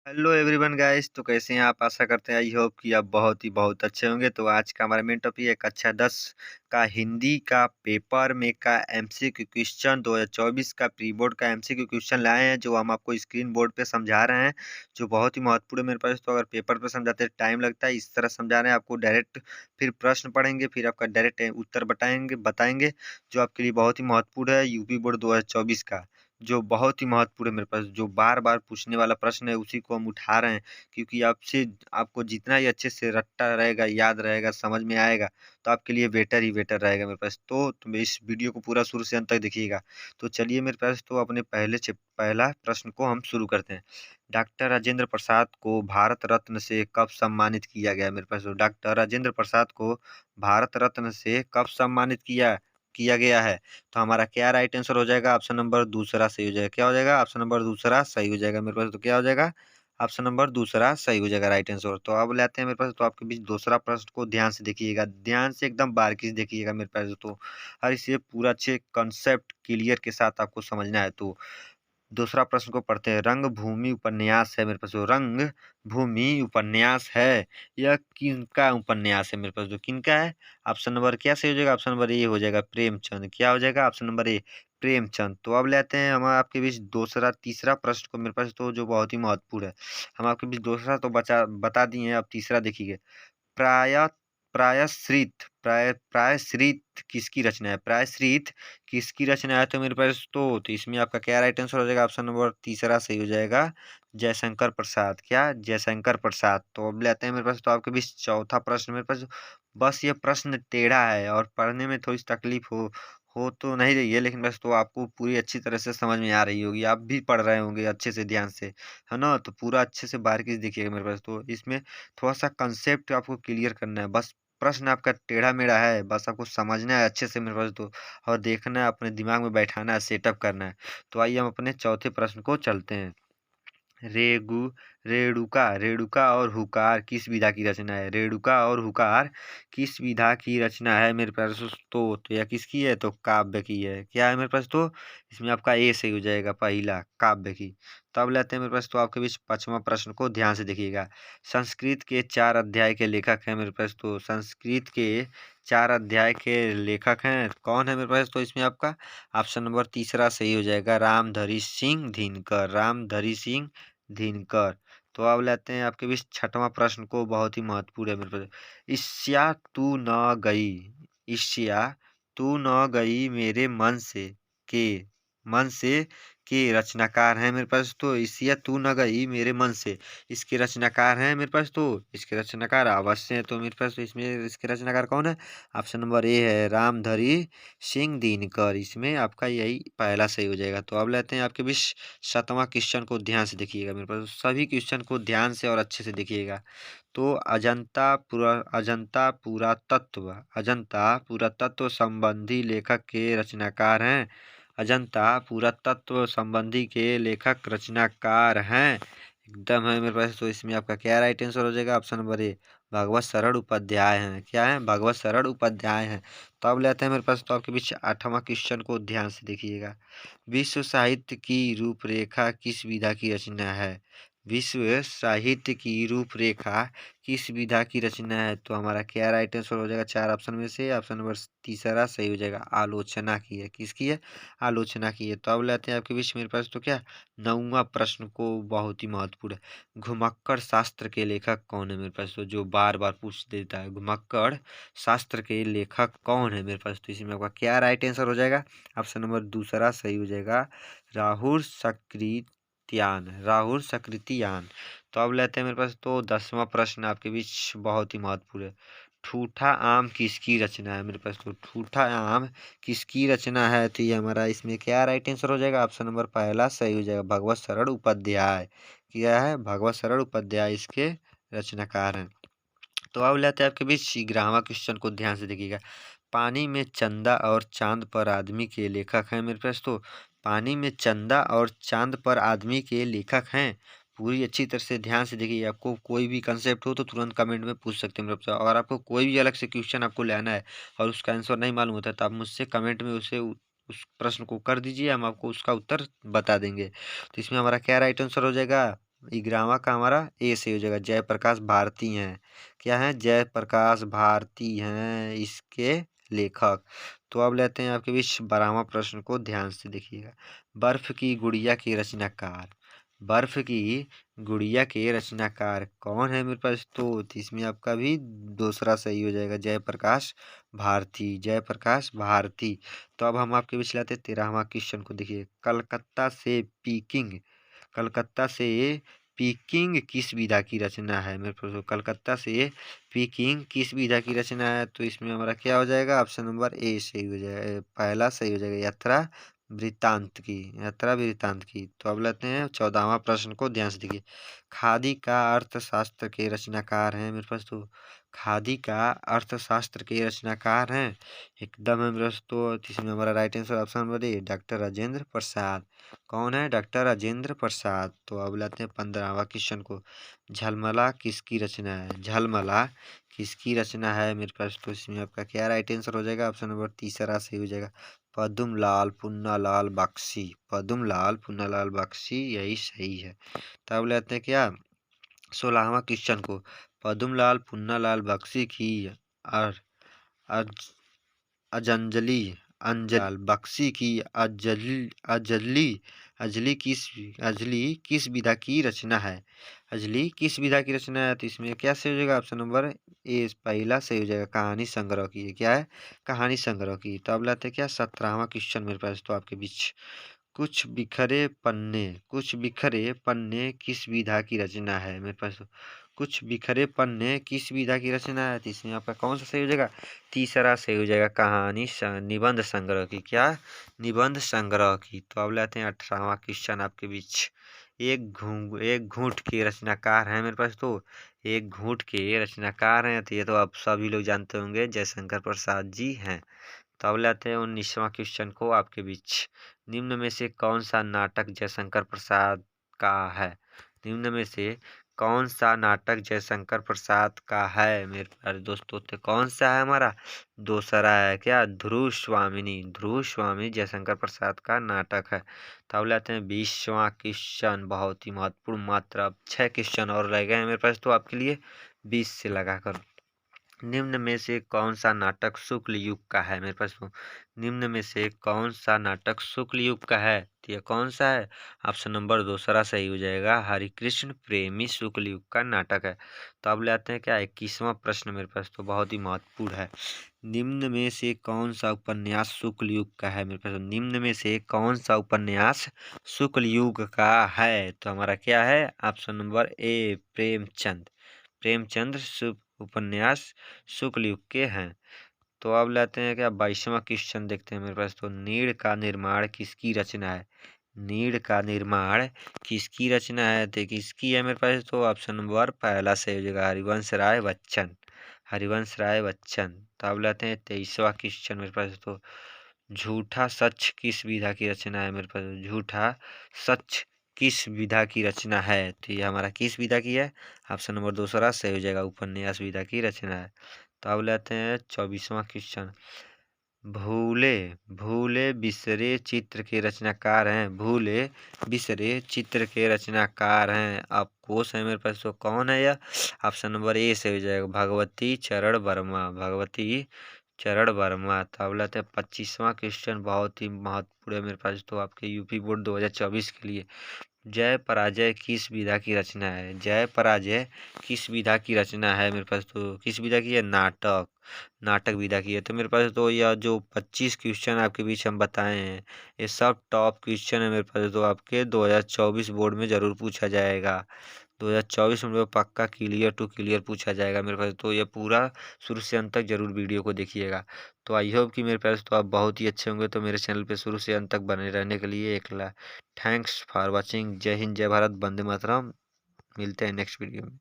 Hello everyone guys. तो कैसे हैं आप? आशा करते हैं आई होप कि आप बहुत अच्छे होंगे। तो आज का हमारा मेन टॉपिक है कक्षा 10 का हिंदी का पेपर में का एमसीक्यू क्वेश्चन 2024 का प्री बोर्ड का एमसीक्यू क्वेश्चन लाए हैं, जो हम आपको स्क्रीन बोर्ड पे समझा रहे हैं, जो बहुत ही महत्वपूर्ण है मेरे पास। तो अगर पेपर पे समझाते टाइम लगता है, इस तरह समझा रहे हैं आपको डायरेक्ट, फिर प्रश्न पढ़ेंगे, फिर आपका डायरेक्ट उत्तर बताएंगे बताएंगे जो आपके लिए बहुत ही महत्वपूर्ण है। यूपी बोर्ड 2024 का जो बहुत ही महत्वपूर्ण है मेरे पास, जो बार बार पूछने वाला प्रश्न है, उसी को हम उठा रहे हैं, क्योंकि आपसे आपको जितना ही अच्छे से रट्टा रहेगा, याद रहेगा, समझ में आएगा, तो आपके लिए बेटर ही बेटर रहेगा मेरे पास। तो तुम इस वीडियो को पूरा शुरू से अंत तक देखिएगा। तो चलिए मेरे पास, तो अपने पहला प्रश्न को हम शुरू करते हैं। डॉक्टर राजेंद्र प्रसाद को भारत रत्न से कब सम्मानित किया गया? मेरे पास तो डॉक्टर राजेंद्र प्रसाद को भारत रत्न से कब सम्मानित किया किया गया है? तो हमारा क्या राइट आंसर हो जाएगा? ऑप्शन नंबर दूसरा सही हो जाएगा। क्या हो जाएगा? ऑप्शन नंबर दूसरा सही हो जाएगा मेरे पास। तो क्या हो जाएगा? ऑप्शन नंबर दूसरा सही हो जाएगा राइट आंसर। तो अब लेते हैं मेरे पास, तो आपके बीच दूसरा प्रश्न को ध्यान से देखिएगा, ध्यान से एकदम बारीकी से देखिएगा मेरे पास। तो हर इसे पूरा अच्छे कंसेप्ट क्लियर के साथ आपको समझना है। तो दूसरा प्रश्न को पढ़ते हैं। रंग भूमि उपन्यास है मेरे पास, जो रंग भूमि उपन्यास है, यह किनका उपन्यास है मेरे पास? जो किनका है? ऑप्शन नंबर क्या सही हो जाएगा? ऑप्शन नंबर ए हो जाएगा, प्रेमचंद। क्या हो जाएगा? ऑप्शन नंबर ए, प्रेमचंद। तो अब लेते हैं हम आपके बीच दूसरा तीसरा प्रश्न को मेरे पास, तो जो बहुत ही महत्वपूर्ण है। हम आपके बीच दूसरा तो बता दिए हैं, अब तीसरा देखिए। प्राय प्रायश्रित किसकी रचना है? प्रायश्रित किसकी रचना है? तो मेरे पास तो इसमें आपका क्या राइट आंसर हो जाएगा? ऑप्शन नंबर तीसरा सही हो जाएगा, जयशंकर प्रसाद। क्या? जयशंकर प्रसाद। तो अब लेते हैं मेरे पास, तो आपके बीच चौथा प्रश्न मेरे पास। बस ये प्रश्न टेढ़ा है और पढ़ने में थोड़ी सी तकलीफ हो तो नहीं रही है, लेकिन बस तो आपको पूरी अच्छी तरह से समझ में आ रही होगी, आप भी पढ़ रहे होंगे अच्छे से ध्यान से, है ना? तो पूरा अच्छे से बारीकी से देखिएगा मेरे पास। तो इसमें थोड़ा-सा कंसेप्ट आपको क्लियर करना है, बस प्रश्न आपका टेढ़ा-मेढ़ा है, बस आपको समझना है अच्छे से मेरे पास। तो और देखना है, अपने दिमाग में बैठाना है, सेटअप करना है। तो आइए हम अपने चौथे प्रश्न को चलते हैं। रेगु रेणुका रेणुका और हुकार किस विधा की रचना है? रेणुका और हुकार किस विधा की रचना है मेरे पास? तो यह किसकी है? तो काव्य की है। क्या है मेरे पास? तो इसमें आपका ए सही हो जाएगा, पहला काव्य की। तो अब लेते हैं मेरे पास, तो आपके बीच पांचवा प्रश्न को ध्यान से देखिएगा। संस्कृत के 4 अध्याय के लेखक हैं मेरे पास। तो संस्कृत के 4 अध्याय के लेखक हैं, कौन है मेरे पास? तो इसमें आपका ऑप्शन नंबर तीसरा सही हो जाएगा, रामधरी सिंह दिनकर। रामधरी सिंह दिनकर। तो अब लेते हैं आपके बीच छठवां प्रश्न को, बहुत ही महत्वपूर्ण है मेरे पास। ईर्ष्या तू न गई, ईर्ष्या तू न गई मेरे के मन से के रचनाकार हैं मेरे पास। तो ईर्ष्या तू न गई मेरे मन से, इसके रचनाकार हैं मेरे पास। तो इसके रचनाकार अवश्य है, तो मेरे पास तो इसमें इसके रचनाकार कौन है? ऑप्शन नंबर ए है, रामधरी सिंह दिनकर। इसमें आपका यही पहला सही हो जाएगा। तो अब लेते हैं आपके बीच सातवां क्वेश्चन को, ध्यान से देखिएगा मेरे पास, सभी क्वेश्चन को ध्यान से और अच्छे से देखिएगा। तो अजंता पुरातत्व संबंधी लेखक के रचनाकार हैं। अजंता पुरातत्व संबंधी के लेखक रचनाकार हैं, एकदम है मेरे पास। तो इसमें आपका क्या राइट आंसर हो जाएगा? ऑप्शन नंबर ए, भगवत शरण उपाध्याय हैं। क्या है? भगवत शरण उपाध्याय हैं। तो अब लेते हैं मेरे पास, तो आपके बीच आठवां क्वेश्चन को ध्यान से देखिएगा। विश्व साहित्य की रूपरेखा किस विधा की रचना है? विश्व साहित्य की रूपरेखा किस विधा की रचना है? तो हमारा क्या राइट आंसर हो जाएगा? 4 ऑप्शन में से ऑप्शन नंबर तीसरा सही हो जाएगा, आलोचना की है। किसकी है? आलोचना की है। तो अब लेते हैं आपके बीच मेरे पास, तो क्या नौवां प्रश्न को, बहुत ही महत्वपूर्ण है। घुमक्कड़ शास्त्र के लेखक कौन है मेरे पास? तो जो बार बार पूछ देता है, घुमक्कड़ शास्त्र के लेखक कौन है मेरे पास? तो इसमें आपका क्या राइट आंसर हो जाएगा? ऑप्शन नंबर दूसरा सही हो जाएगा, राहुल सकृतियान। तो अब लेते हैं मेरे पास, तो 10वां प्रश्न आपके बीच बहुत ही महत्वपूर्ण है। ठूठा आम किसकी रचना है मेरे पास? तो ठूठा आम किसकी रचना है? तो ये हमारा इसमें क्या राइट आंसर हो जाएगा? ऑप्शन नंबर पहला सही हो जाएगा, भगवत शरण उपाध्याय। क्या है? भगवत शरण उपाध्याय इसके रचनाकार हैं। तो अब लेते हैं आपके बीच 11वां क्वेश्चन को, ध्यान से देखिएगा। पानी में चंदा और चांद पर आदमी के लेखक हैं मेरे पास। तो पानी में चंदा और चांद पर आदमी के लेखक हैं, पूरी अच्छी तरह से ध्यान से देखिए। आपको कोई भी कंसेप्ट हो तो तुरंत कमेंट में पूछ सकते हैं मेरे पास। और आपको कोई भी अलग से क्वेश्चन आपको लेना है और उसका आंसर नहीं मालूम होता है, तो आप मुझसे कमेंट में उस प्रश्न को कर दीजिए, हम आपको उसका उत्तर बता देंगे। तो इसमें हमारा क्या राइट आंसर हो जाएगा? 11वां का हमारा ए सही हो जाएगा। जयप्रकाश भारती हैं, क्या है, जयप्रकाश भारती हैं इसके लेखक। तो अब लेते हैं आपके बीच 12वां प्रश्न को, ध्यान से देखिएगा। बर्फ की गुड़िया के रचनाकार, बर्फ की गुड़िया के रचनाकार कौन है मेरे पास? तो इसमें आपका भी दूसरा सही हो जाएगा, जयप्रकाश भारती, जयप्रकाश भारती। तो अब हम आपके बीच लाते 13वां क्वेश्चन को, देखिए। कलकत्ता से पीकिंग किस विधा की रचना है मेरे पास? कलकत्ता से पीकिंग किस विधा की रचना है? तो इसमें हमारा क्या हो जाएगा? ऑप्शन नंबर ए सही हो जाएगा, पहला सही हो जाएगा, यात्रा वृत्तांत की, यात्रा वृत्तांत की। तो अब लेते हैं 14वां प्रश्न को, ध्यान से देखिए। खादी का अर्थशास्त्र के रचनाकार हैं मेरे पास? तो खादी का अर्थशास्त्र के रचनाकार हैं, एकदम है मेरे पास। तो इसमें हमारा right answer option number A, doctor Rajendra Prasad. कौन है? डॉक्टर राजेंद्र प्रसाद। तो अब लाते हैं 15वां क्वेश्चन को। झलमला किसकी रचना है? झलमला किसकी रचना है मेरे पास? तो इसमें आपका क्या राइट आंसर हो जाएगा? ऑप्शन नंबर तीसरा सही हो जाएगा, पद्मलाल पुन्नालाल बख्शी, पद्मलाल पुन्नालाल बख्शी, यही सही है। तब लेते हैं क्या, 16वां क्वेश्चन को। पद्मलाल पुन्नालाल बख्शी की और अजंजलि अंजल बख्शी की अजली अजली किस विधा की रचना है? अजली किस विधा की रचना है? तो इसमें क्या सही हो जाएगा? ऑप्शन नंबर ए पहला सही हो जाएगा, कहानी संग्रह की। क्या है? कहानी संग्रह की। तो अब लाते हैं क्या, 17वां क्वेश्चन मेरे पास तो आपके बीच। कुछ बिखरे पन्ने किस विधा की रचना है मेरे पास? कुछ बिखरे पन्ने किस विधा की रचना है? तो इसमें आपका कौन सा सही हो जाएगा? तीसरा सही हो जाएगा, निबंध संग्रह की। क्या? निबंध संग्रह की। तो अब लाते हैं 18वां क्वेश्चन आपके बीच। एक घूंट के रचनाकार हैं मेरे पास। तो एक घूंट के रचनाकार हैं, तो ये तो आप सभी लोग जानते होंगे, जयशंकर प्रसाद जी हैं। तो अब लाते हैं 19वां क्वेश्चन को आपके बीच। निम्न में से कौन सा नाटक जयशंकर प्रसाद का है? निम्न में से कौन सा नाटक जयशंकर प्रसाद का है मेरे प्यारे दोस्तों? तो कौन सा है हमारा? दूसरा है, क्या? ध्रुव स्वामिनी, ध्रुव स्वामी जयशंकर प्रसाद का नाटक है। तो अब लाते हैं 20वां क्वेश्चन, बहुत ही महत्वपूर्ण, मात्र अब 6 क्वेश्चन और रह गए हैं मेरे पास तो आपके लिए, 20 से लगाकर। निम्न में से कौन सा नाटक शुक्ल युग का है मेरे पास? निम्न में से कौन सा नाटक शुक्ल युग का है? तो ये कौन सा है? ऑप्शन नंबर दूसरा सही हो जाएगा, हरिकृष्ण प्रेमी शुक्ल युग का नाटक है। तो अब लाते हैं क्या, 21वां प्रश्न मेरे पास तो बहुत ही महत्वपूर्ण है। निम्न में से कौन सा उपन्यास शुक्ल युग का है मेरे पास? निम्न में से कौन सा उपन्यास शुक्ल युग का है? तो हमारा क्या है? ऑप्शन नंबर ए, प्रेमचंद, प्रेमचंद्र उपन्यास शुक्ल युग के हैं। तो अब लाते हैं क्या, 22वां क्वेश्चन देखते हैं मेरे पास तो। नीड़ का निर्माण किसकी रचना है? नीड़ का निर्माण किसकी रचना है? तो किसकी है मेरे पास? तो ऑप्शन नंबर पहला सही हो जाएगा, हरिवंश राय बच्चन, हरिवंश राय बच्चन। तो अब लाते हैं 23वां क्वेश्चन मेरे पास तो। झूठा सच किस विधा की रचना है मेरे पास? झूठा सच किस विधा की रचना है? तो ये हमारा किस विधा की है? ऑप्शन नंबर दूसरा सही हो जाएगा, उपन्यास विधा की रचना है। तो अब लेते हैं 24वां क्वेश्चन। भूले भूले बिसरे चित्र के रचनाकार हैं, भूले बिसरे चित्र के रचनाकार हैं, अब कोश है मेरे पास तो कौन है यह? ऑप्शन नंबर ए से हो जाएगा, भगवती चरण वर्मा, भगवती चरण वर्मा। तो अब लाते हैं 25वां क्वेश्चन, बहुत ही महत्वपूर्ण है मेरे पास तो आपके यूपी बोर्ड 2024 के लिए। जय पराजय किस विधा की रचना है? जय पराजय किस विधा की रचना है मेरे पास? तो किस विधा की है? नाटक, नाटक विधा की है। तो मेरे पास तो यह जो 25 क्वेश्चन आपके बीच हम बताए हैं, ये सब टॉप क्वेश्चन है मेरे पास तो आपके 2024 बोर्ड में ज़रूर पूछा जाएगा। 2024 में पक्का क्लियर टू क्लियर पूछा जाएगा मेरे पास तो। ये पूरा शुरू से अंत तक जरूर वीडियो को देखिएगा। तो आई होप कि मेरे पास तो आप बहुत ही अच्छे होंगे। तो मेरे चैनल पे शुरू से अंत तक बने रहने के लिए एक थैंक्स फॉर वॉचिंग। जय हिंद, जय भारत, वंदे मातरम। मिलते हैं नेक्स्ट वीडियो में।